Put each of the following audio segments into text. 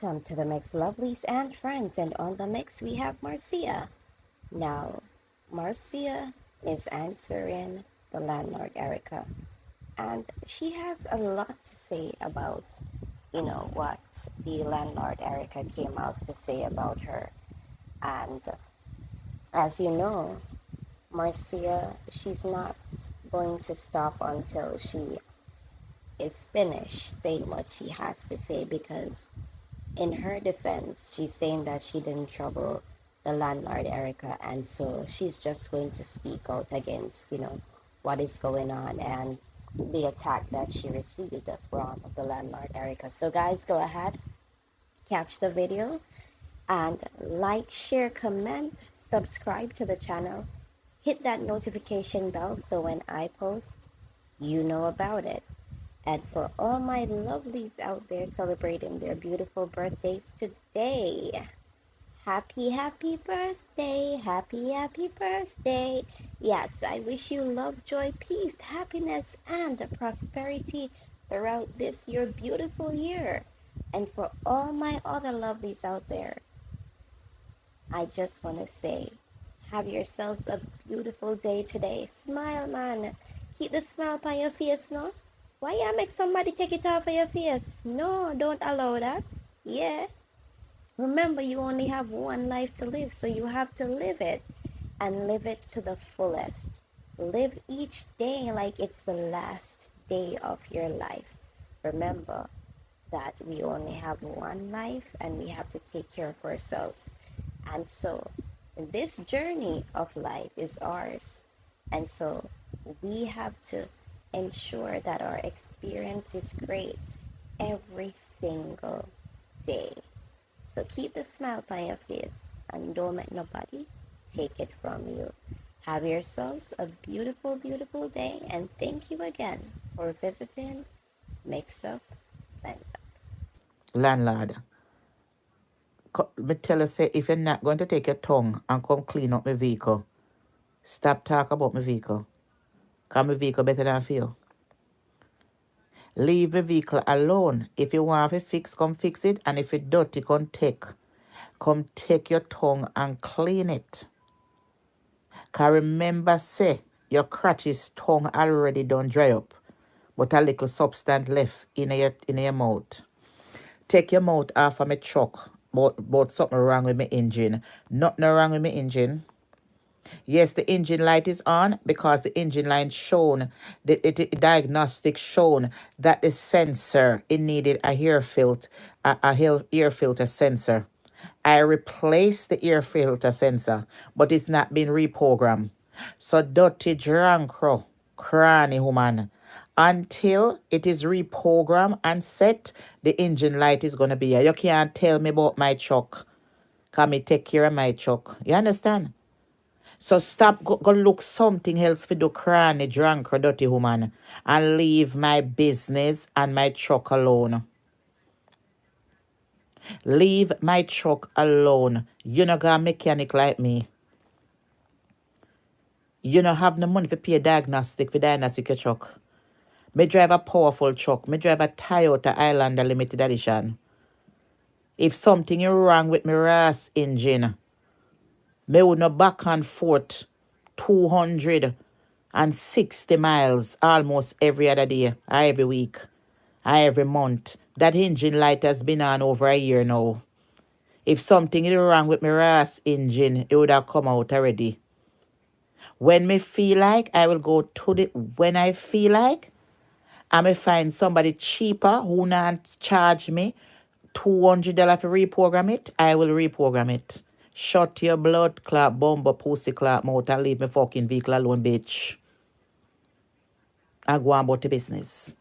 Welcome to the Mix Lovelies and Friends, and on the mix we have Marcia. Now, Marcia is answering the landlord Erica, and she has a lot to say about, what the landlord Erica came out to say about her. And as you know, Marcia, she's not going to stop until she is finished saying what she has to say because in her defense, she's saying that she didn't trouble the landlord Erica, and so she's just going to speak out against, what is going on and the attack that she received from the landlord Erica. So, guys, go ahead, catch the video, and like, share, comment, subscribe to the channel, hit that notification bell so when I post, you know about it. And for all my lovelies out there celebrating their beautiful birthdays today, happy birthday, happy birthday. Yes, I wish you love, joy, peace, happiness, and prosperity throughout this your beautiful year. And for all my other lovelies out there, I just want to say, have yourselves a beautiful day today. Smile, man. Keep the smile on your face, no? Why you make somebody take it off of your face? No, don't allow that. Yeah. Remember, you only have one life to live, so you have to live it and live it to the fullest. Live each day like it's the last day of your life. Remember that we only have one life and we have to take care of ourselves. And so, this journey of life is ours. And so, we have to ensure that our experience is great every single day. So keep the smile on your face and don't let nobody take it from you. Have yourselves a beautiful, beautiful day, and thank you again for visiting Mixup Landlawd. Landlord, me tell you, say, if you're not going to take your tongue and come clean up my vehicle, stop talk about my vehicle. Because my vehicle better than for you. Leave my vehicle alone. If you want to fix, come fix it. And if it's dirty, come take. Come take your tongue and clean it. Because remember, say, your crutch's tongue already done dry up. But a little substance left in your mouth. Take your mouth off of my truck. But something wrong with my engine. Nothing wrong with my engine. Yes, the engine light is on because the engine light shown, the diagnostic shown that the sensor, it needed a air filter sensor. I replaced the air filter sensor, but it's not been reprogrammed. So dirty drunk cranny woman. Until it is reprogrammed and set, the engine light is gonna be here. You can't tell me about my truck. Can me take care of my truck. You understand? So stop, go look something else for the cranny, drunk, or dirty woman and leave my business and my truck alone. Leave my truck alone. You not got a mechanic like me. You don't have no money to pay a diagnostic for diagnostic your truck. Me drive a powerful truck. Me drive a Toyota Highlander limited edition. If something is wrong with my Ras engine, me would not back and forth 260 miles almost every other day, or every week, or every month. That engine light has been on over a year now. If something is wrong with my Ras engine, it would have come out already. When me feel like, I will go to the, when I feel like, I may find somebody cheaper who not charge me $200 for reprogram it, I will reprogram it. Shut your blood clot, bumper, pussy clot mouth and leave me fucking vehicle alone, bitch. I go on about the business.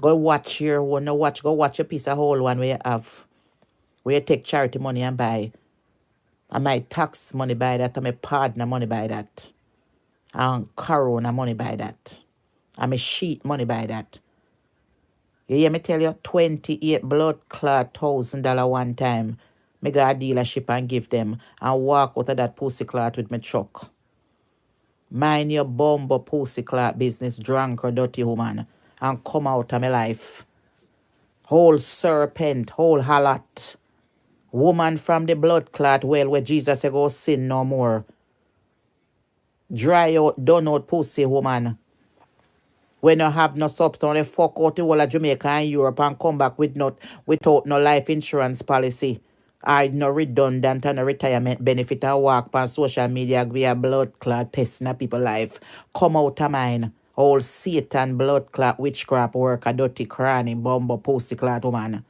Go watch your one, no watch, go watch your piece of whole one where you have, where you take charity money and buy. And my tax money buy that, and my partner money buy that. And corona money buy that. And my sheet money buy that. You hear me tell you, 28 blood clot $1,000 one time. Me go a dealership and give them and walk out of that pussy clot with my truck. Mind your bumbo pussy clot business, drunk or dirty woman, and come out of my life. Whole serpent, whole harlot. Woman from the blood clot well where Jesus said go sin no more. Dry out, done out pussy woman. When you have no substance, they fuck out the whole of Jamaica and Europe and come back without no life insurance policy. Or no redundant and no retirement benefit and walk on social media be a blood clot pest in a people life. Come out of mine. All Satan blood clot witchcraft work a dirty cranny bumbo pussy clot woman.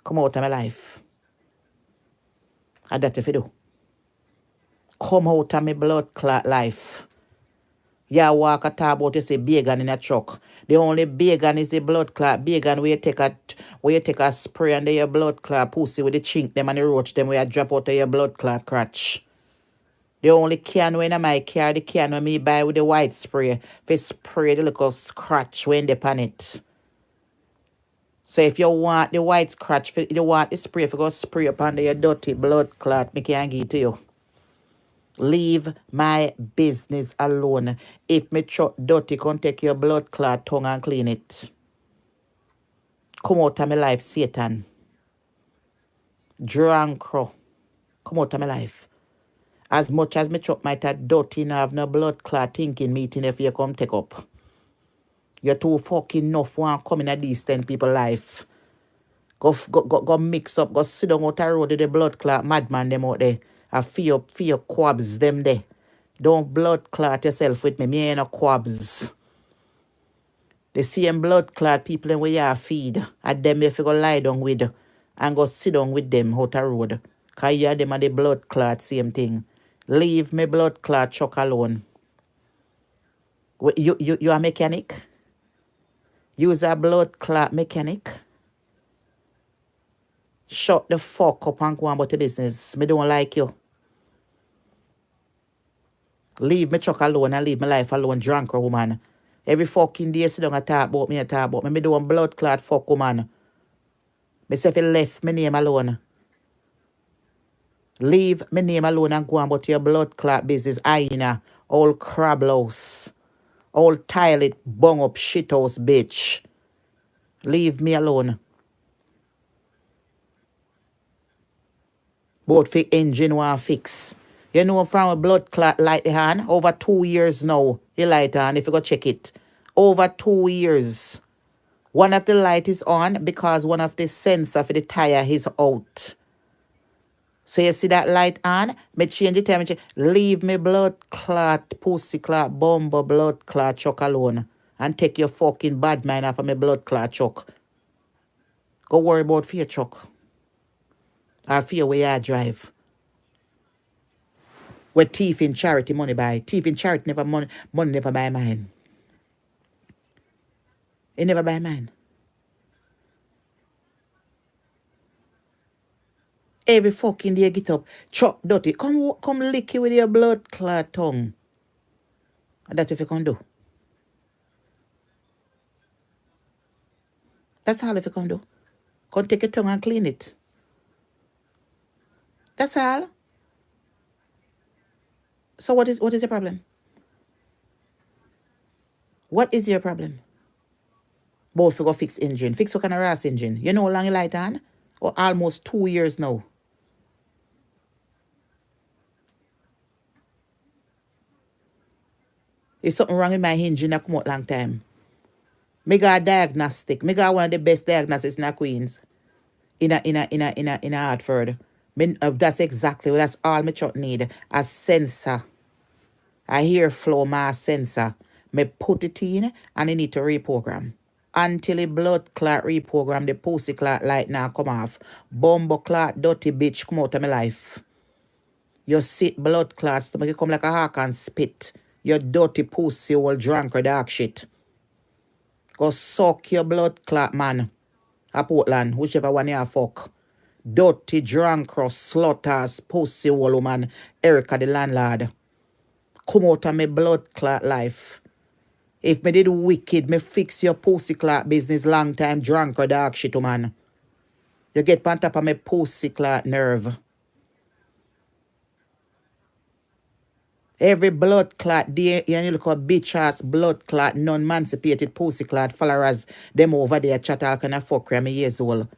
Come out of my life. And that if you do. Come out of my blood clot life. Yeah, walk a talk about you say bacon in a truck. The only bacon is the blood clot. Bacon where you take a spray under your blood clot pussy with the chink them and the roach them where you drop out of your blood clot crotch. The only can when I carry the can when me buy with the white spray. For spray the little scratch when they pan it. So if you want the white scratch, if you want the spray, if you go spray up under your dirty blood clot, me can give it to you. Leave my business alone. If me truck dirty, come take your blood clot tongue and clean it. Come out of my life, Satan. Drunk crow. Come out of my life. As much as me truck might have dirty and have no blood clot thinking meeting if you come take up. You're too fucking enough one come in a decent people life. Go mix up, go sit down out the road with the blood clot madman them out there. I feel your quabs them there. Don't blood clot yourself with me. Me ain't no quabs. The same blood clot people them where you feed. And them if you go lie down with and go sit down with them out the road. Cause you them and the blood clot same thing. Leave me blood clot chuck alone. You a mechanic? Use a blood clot mechanic? Shut the fuck up and go on about the business. Me don't like you. Leave me truck alone and leave my life alone, drunk woman. Every fucking day sit down and talk about me and talk about me. Me do a blood clot fuck woman. Me say if you left my name alone. Leave my name alone and go on about your blood clot business. Aina, old crab house. Old toilet bung up shit house bitch. Leave me alone. Both for engine one fix. You know from a blood clot light the hand, over 2 years now. You light hand if you go check it. Over 2 years. One of the light is on because one of the sensor for the tire is out. So you see that light on? Me change the time. Leave me blood clot, pussy clot, bumbo blood clot chuck alone. And take your fucking bad mind off of my blood clot chuck. Go worry about for your truck. Or for your way I drive. Where thief in charity money buy. Thief in charity never money never buy mine. It never buy mine. Every fucking day get up, chop dirty. Come lick you with your blood clot tongue. And that's if you can do. That's all if you can do. Come take your tongue and clean it. That's all. So what is your problem? What is your problem? Both for go fix engine. Fix what kind of ass engine. You know how long you light on? Or almost 2 years now. If something wrong with my engine, I come out long time. Me got a diagnostic. Me got one of the best diagnostics in the Queens. In a Hartford. That's all me truck need. A sensor. A airflow mass sensor. Me put it in and I need to reprogram. Until the blood clot reprogram, the pussy clot light now come off. Bumbo clot, dirty bitch come out of my life. You sit blood clots to make it come like a hawk and spit. You dirty pussy old drunk or dark shit. Go suck your blood clot man. A Portland, whichever one you fuck. Dirty drunk or slaughters pussy old woman. Erica the landlord. Come out of my blood clot life. If me did wicked, me fix your pussy clot business long time drunk or dark shit, man. You get on top of my pussy clot nerve. Every blood clot there, you look at bitch ass blood clot, non-emancipated pussy clot followers, them over there chat all kind of fuck me years old.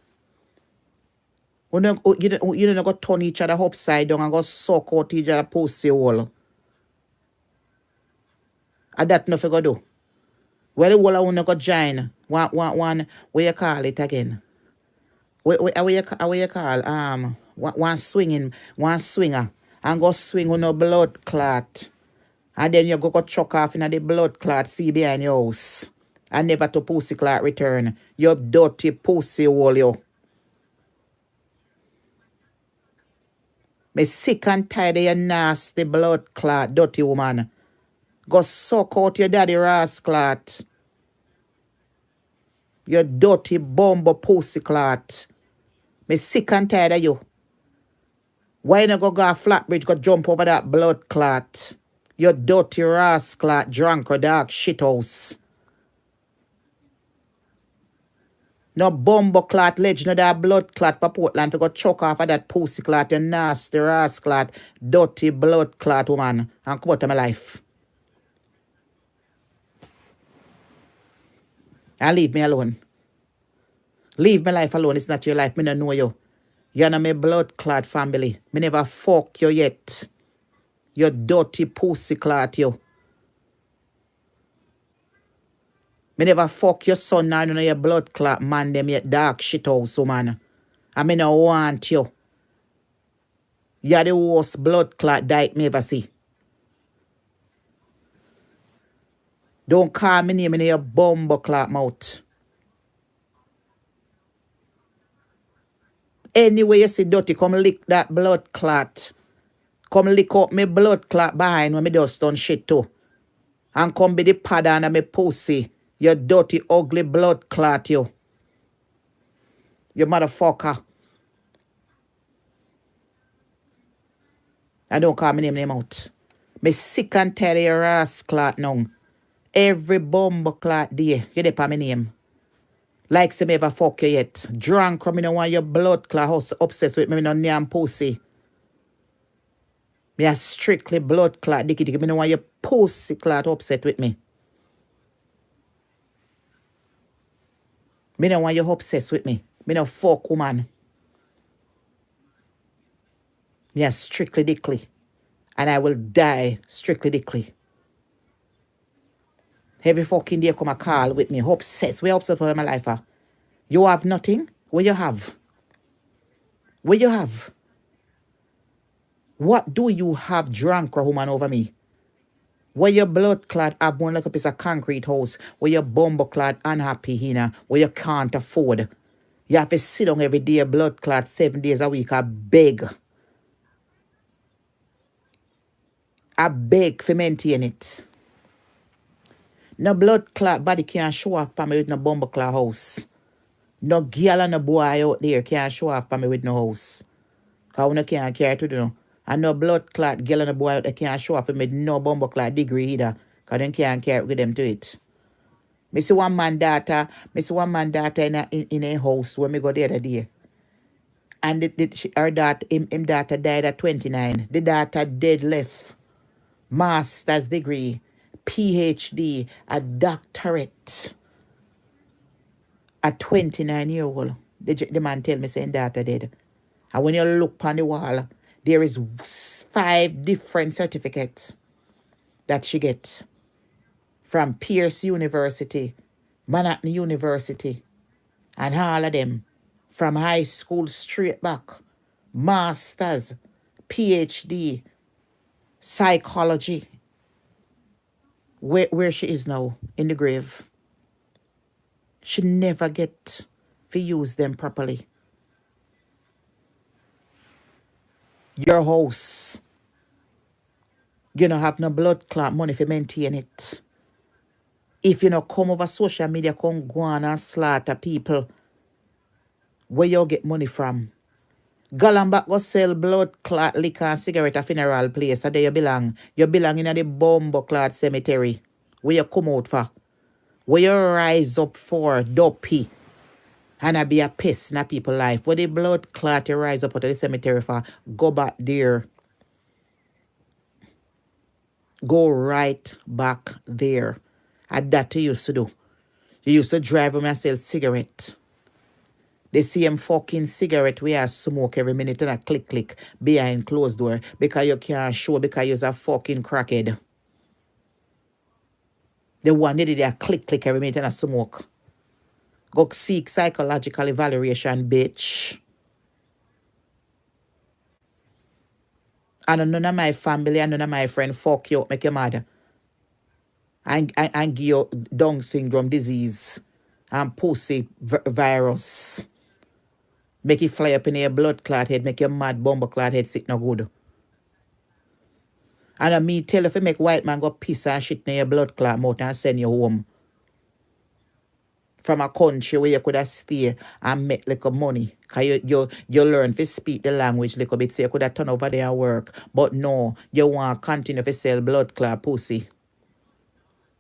You don't go turn each other upside down and go suck out each other pussy hole. And that nothing go do. Well, the whole I want to go join. One, what you call it again? What you call? One swinger. And go swing on no blood clot. And then you go chuck off in the blood clot, see behind your house. And never to pussy clot return. You dirty pussy hole, you. Me sick and tired of your nasty blood clot, dirty woman. Go suck out your daddy ras clot. You dirty bumbo pussy clot. Me sick and tired of you. Why you not go a flat bridge, go jump over that blood clot? You dirty ras clot, drunk or dark shit house. No bumbo clot ledge, no that blood clot for Portland to go choke off of that pussy clot, you nasty ras clot, dirty blood clot woman. And come out of my life. And leave me alone. Leave my life alone. It's not your life. Me don't know you. You're not my blood clot family. Me never fuck you yet. You dirty pussy clot you. Me never fuck your son nor none of your blood clot man them yet dark shit house man. And me no want you. You're the worst blood clot dyke me ever see. Don't call me name in your bumbo clot mouth. Anyway you see dirty, come lick that blood clot. Come lick up me blood clot behind when me just done shit too. And come be the pad under me pussy. You dirty, ugly blood clot you. You motherfucker. I don't call me name out. Me sick and tired of your ass clot now. Every bumbo clot there, you dey pa me name. Like say me ever fuck you yet. Drunk, me no want your blood clot house obsessed with me no damn pussy. Me a strictly blood clot dicky. Me no want your pussy clot upset with me. Me no want you obsessed with me. Me no fuck woman. Me a strictly dickly. And I will die strictly dickly. Every fucking day come a call with me. Obsessed. Where obsessed with my life? You have nothing? What you have? What you have? What do you have drunk or woman over me? Where your blood clot have one like a piece of concrete house, where your bumbo clot unhappy here, where you can't afford. You have to sit down every day, blood clot 7 days a week, I beg. I beg for maintain it. No blood clot body can't show off for me with no bumbo clot house. No girl and no boy out there can't show off for me with no house. Because we can't carry to do. And no blood clot girl and no boy out there can't show off for me with no bumbo clot degree either. Because they can't carry with them to it. Me see one man daughter in a house when me go the other day. And her daughter, him daughter died at 29. The daughter dead left. Master's degree, PhD, a doctorate. At 29-year-old. The man tell me saying daughter dead. And when you look on the wall, there is 5 different certificates that she gets. From Pierce University, Manhattan University, and all of them. From high school straight back. Masters, PhD, psychology. Where she is now, in the grave. She never get to use them properly. Your house. You don't have no blood clot money to maintain it. If you don't come over social media, come go on and slaughter people, where you get money from? Galambak go sell blood clot liquor and cigarette at funeral place. So there you belong. You belong in the bumbo clot cemetery. Where you come out for? Where you rise up for, dopey. And I be a pest in a people's life. Where the blood clot you rise up out of the cemetery for? Go back there. Go right back there. And that you used to do. You used to drive home and sell cigarette. The same fucking cigarette we are smoke every minute and a click click behind closed door because you can't show because you're a fucking crackhead. The one that did a click click every minute and a smoke. Go seek psychological evaluation, bitch. And none of my family and none of my friend fuck you up, make you mad. And give you Down syndrome disease and pussy virus. Make you fly up in your blood clot head, make your mad bumble clot head sick no good. And me tell if you make white man go piss and shit in your blood clot mouth and send you home. From a country where you could have stay and make little money. Because you learn to speak the language little bit, so you could have turn over there and work. But no, you want to continue to sell blood clot pussy.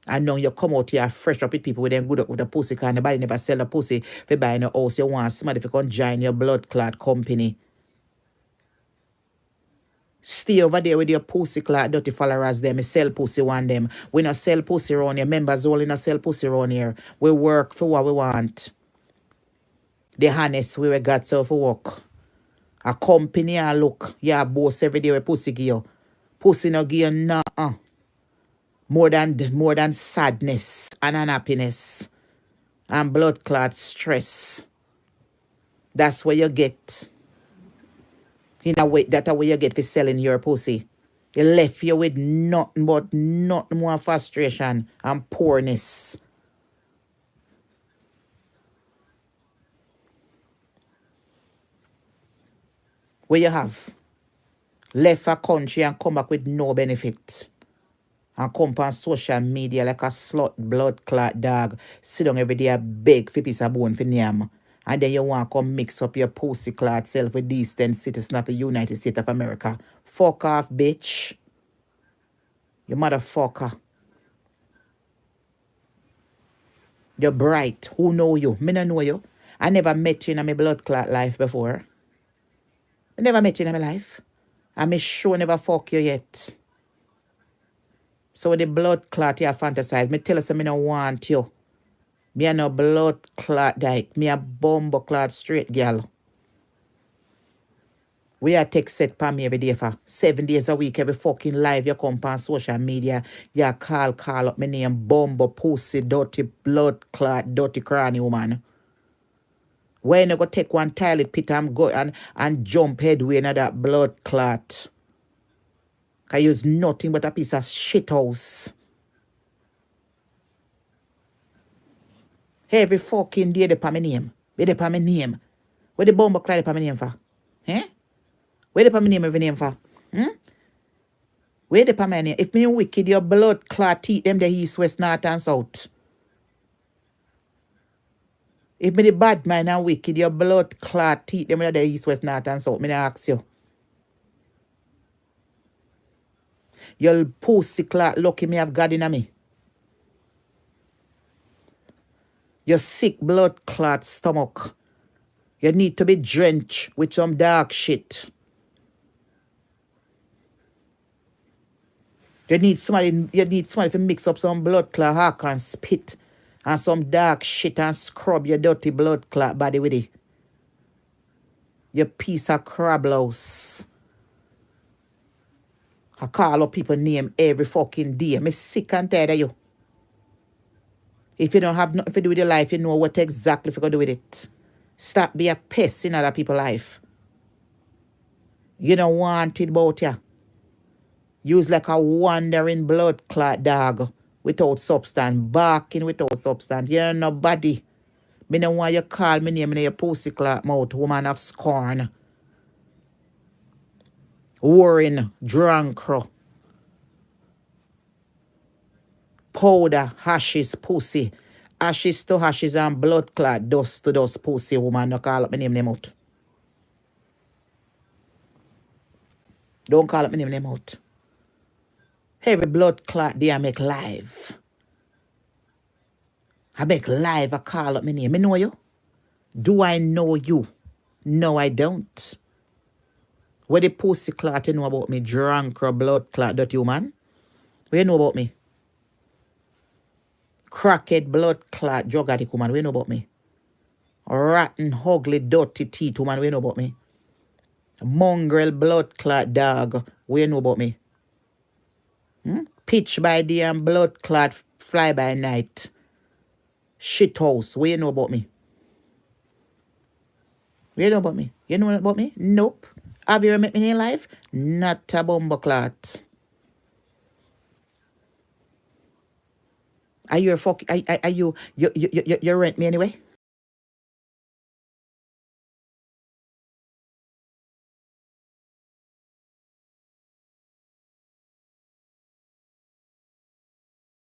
And now you come out here fresh up with people with them good up with the pussy because nobody never sell a pussy for buying a house. You want somebody to come join your blood clot company. Stay over there with your pussy clot dirty followers them. Sell pussy one them. We not sell pussy around here. Members only not sell pussy around here. We work for what we want. The honest we got so for work. A company and look. Yeah, boss every day with pussy give you. Pussy no give you nothing. More than sadness and unhappiness and blood clot stress. That's what you get. In a way, that's what you get for selling your pussy. It left you with nothing but nothing more frustration and poorness. What you have? Left a country and come back with no benefit. And come on social media like a slut blood clot dog. Sit down every day and beg for piece of bone for name. And then you want to come mix up your pussy clot self with these 10 citizens of the United States of America. Fuck off, bitch. You motherfucker. You're bright. Who know you? Me don't know you. I never met you in my blood clot life before. I never met you in my life. And me sure never fuck you yet. So with the blood clot you fantasize, me tell us I don't want you. Me a no blood clot dyke. Me a bumbo clot straight girl. We a take set pa me every day for 7 days a week, every fucking live you come on social media. You call up my name, bumbo, pussy, dirty, blood clot, dirty cranny woman. When you go take one toilet pit and go and jump headway into that blood clot. Cause you's nothing but a piece of shit house. Every fucking day they pa my name. Where they pa my name? Where the bumbo clot they pa my name for? Eh? Where they pa my name every name for? Where they pa my name? If me wicked, your blood clot teeth them the east, west, north and south. If me the bad man and wicked, your blood clot teeth them the east, west, north and south. Me not ask you. Your pussy clot lucky me have God in me. Your sick blood clot stomach. You need to be drenched with some dark shit. You need somebody to mix up some blood clot hack and spit and some dark shit and scrub your dirty blood clot body with it. You piece of crab louse. I call up people name every fucking day. I'm sick and tired of you. If you don't have nothing to do with your life, you know what exactly you're going to do with it. Stop being a pest in other people's life. You don't want it about you. Use like a wandering blood clot dog without substance, barking without substance. You're nobody. Me don't want you call me name in your pussy clot mouth, woman of scorn. Worrying, drunk, powder, hashes, pussy. Ashes to ashes and blood clot, dust to dust, pussy woman. No call up my name out. Don't call up my name out. Every blood clot there I make live. I make live, I call up my name. I know you. Do I know you? No, I don't. What the pussy clot you know about me? Drunk or blood clot, that you man? What you know about me? Crackhead, blood clot, drug woman. What you know about me? Rotten, ugly, dirty teeth woman. What you know about me? Mongrel, blood clot dog. What you know about me? Pitch by day and blood clot fly by night. Shit house. What you know about me? What you know about me? You know about me? Nope. Have you ever met me in your life? Not a bumbo clot. Are you a fuck? Are you rent me anyway?